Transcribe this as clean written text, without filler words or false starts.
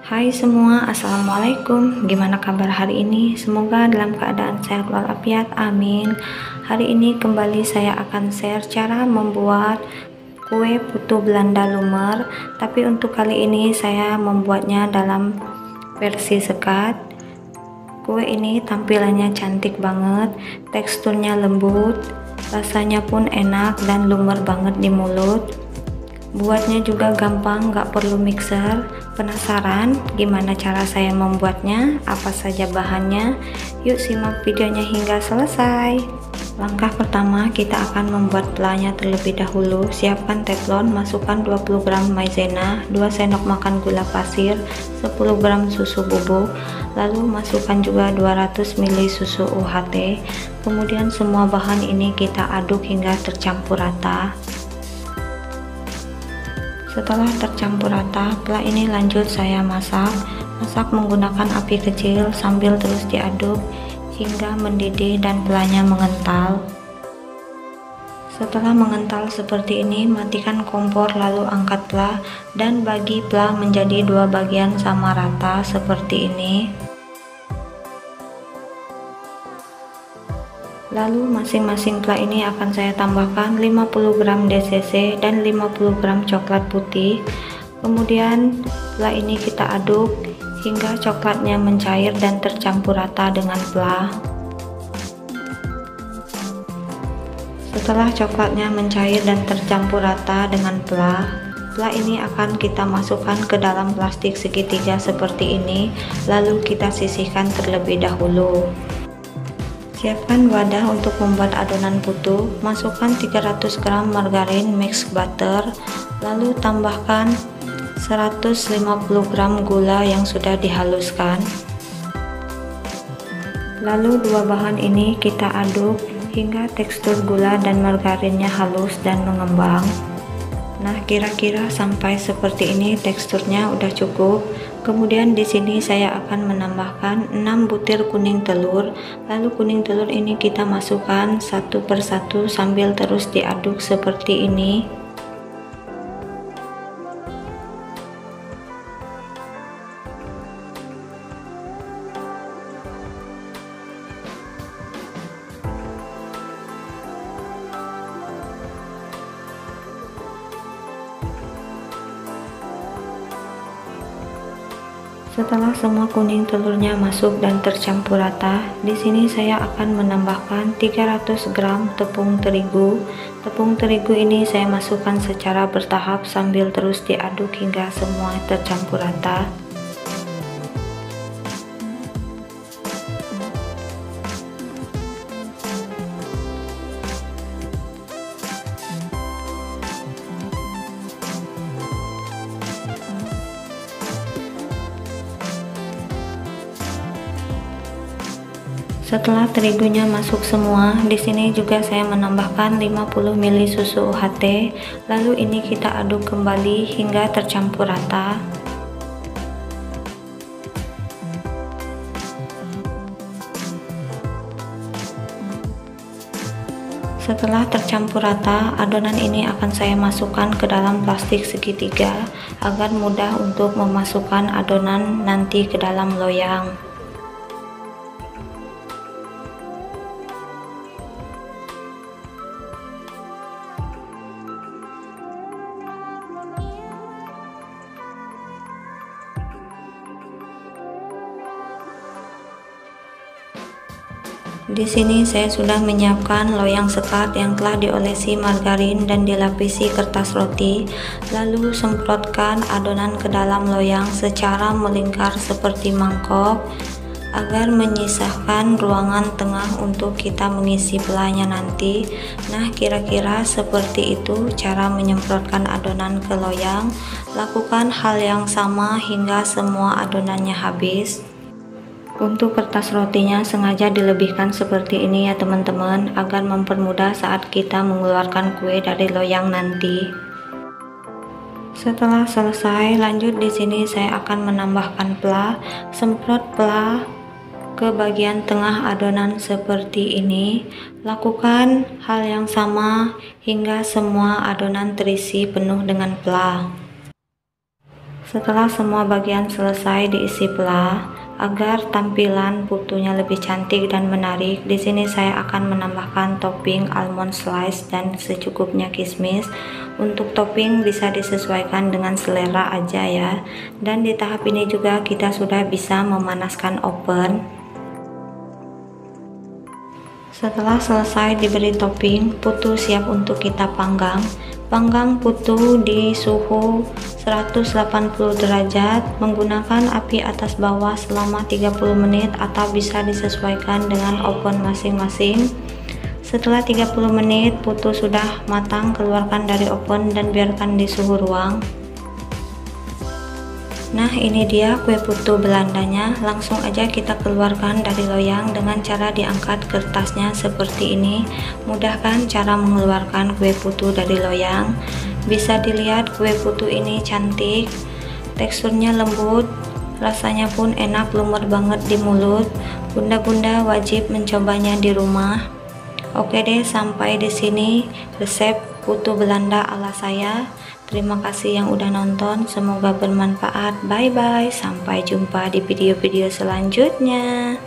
Hai semua, assalamualaikum. Gimana kabar hari ini? Semoga dalam keadaan sehat walafiat, amin. Hari ini kembali saya akan share cara membuat kue putu Belanda lumer. Tapi untuk kali ini saya membuatnya dalam versi sekat. Kue ini tampilannya cantik banget, teksturnya lembut, rasanya pun enak dan lumer banget di mulut. Buatnya juga gampang, gak perlu mixer. Penasaran gimana cara saya membuatnya? Apa saja bahannya? Yuk simak videonya hingga selesai. Langkah pertama, kita akan membuat pelanya terlebih dahulu. Siapkan teflon, masukkan 20 gram maizena, 2 sendok makan gula pasir, 10 gram susu bubuk, lalu masukkan juga 200 ml susu UHT. Kemudian semua bahan ini kita aduk hingga tercampur rata. Setelah tercampur rata, pela ini lanjut saya masak menggunakan api kecil sambil terus diaduk hingga mendidih dan pelanya mengental. Setelah mengental seperti ini, matikan kompor lalu angkat pela dan bagi pela menjadi dua bagian sama rata seperti ini. Lalu masing-masing pela ini akan saya tambahkan 50 gram DCC dan 50 gram coklat putih. Kemudian pela ini kita aduk hingga coklatnya mencair dan tercampur rata dengan pela. Setelah coklatnya mencair dan tercampur rata dengan pela ini akan kita masukkan ke dalam plastik segitiga seperti ini, lalu kita sisihkan terlebih dahulu. Siapkan wadah untuk membuat adonan putu, masukkan 300 gram margarin mixed butter, lalu tambahkan 150 gram gula yang sudah dihaluskan. Lalu dua bahan ini kita aduk hingga tekstur gula dan margarinnya halus dan mengembang. Nah, kira-kira sampai seperti ini teksturnya udah cukup. Kemudian di sini saya akan menambahkan 6 butir kuning telur. Lalu kuning telur ini kita masukkan satu persatu sambil terus diaduk seperti ini. Setelah semua kuning telurnya masuk dan tercampur rata, di sini saya akan menambahkan 300 gram tepung terigu. Tepung terigu ini saya masukkan secara bertahap sambil terus diaduk hingga semua tercampur rata. Setelah terigunya masuk semua, di sini juga saya menambahkan 50 ml susu UHT. Lalu ini kita aduk kembali hingga tercampur rata. Setelah tercampur rata, adonan ini akan saya masukkan ke dalam plastik segitiga agar mudah untuk memasukkan adonan nanti ke dalam loyang. Di sini saya sudah menyiapkan loyang sekat yang telah diolesi margarin dan dilapisi kertas roti. Lalu semprotkan adonan ke dalam loyang secara melingkar seperti mangkok agar menyisakan ruangan tengah untuk kita mengisi pelanya nanti. Nah, kira-kira seperti itu cara menyemprotkan adonan ke loyang. Lakukan hal yang sama hingga semua adonannya habis. Untuk kertas rotinya sengaja dilebihkan seperti ini ya teman-teman, agar mempermudah saat kita mengeluarkan kue dari loyang nanti. Setelah selesai, lanjut di sini saya akan menambahkan pela. Semprot pela ke bagian tengah adonan seperti ini. Lakukan hal yang sama hingga semua adonan terisi penuh dengan pela. Setelah semua bagian selesai diisi pula, agar tampilan putunya lebih cantik dan menarik, di sini saya akan menambahkan topping almond slice dan secukupnya kismis. Untuk topping bisa disesuaikan dengan selera aja ya. Dan di tahap ini juga kita sudah bisa memanaskan oven. Setelah selesai diberi topping, putu siap untuk kita panggang. Panggang putu di suhu 180 derajat menggunakan api atas bawah selama 30 menit atau bisa disesuaikan dengan oven masing-masing. Setelah 30 menit putu sudah matang, keluarkan dari oven dan biarkan di suhu ruang. Nah, ini dia kue putu Belandanya. Langsung aja kita keluarkan dari loyang dengan cara diangkat kertasnya seperti ini. Mudah kan cara mengeluarkan kue putu dari loyang? Bisa dilihat kue putu ini cantik, teksturnya lembut, rasanya pun enak, lumer banget di mulut. Bunda-bunda wajib mencobanya di rumah. Oke deh, sampai di sini resep putu Belanda ala saya. Terima kasih yang udah nonton, semoga bermanfaat. Bye bye, sampai jumpa di video-video selanjutnya.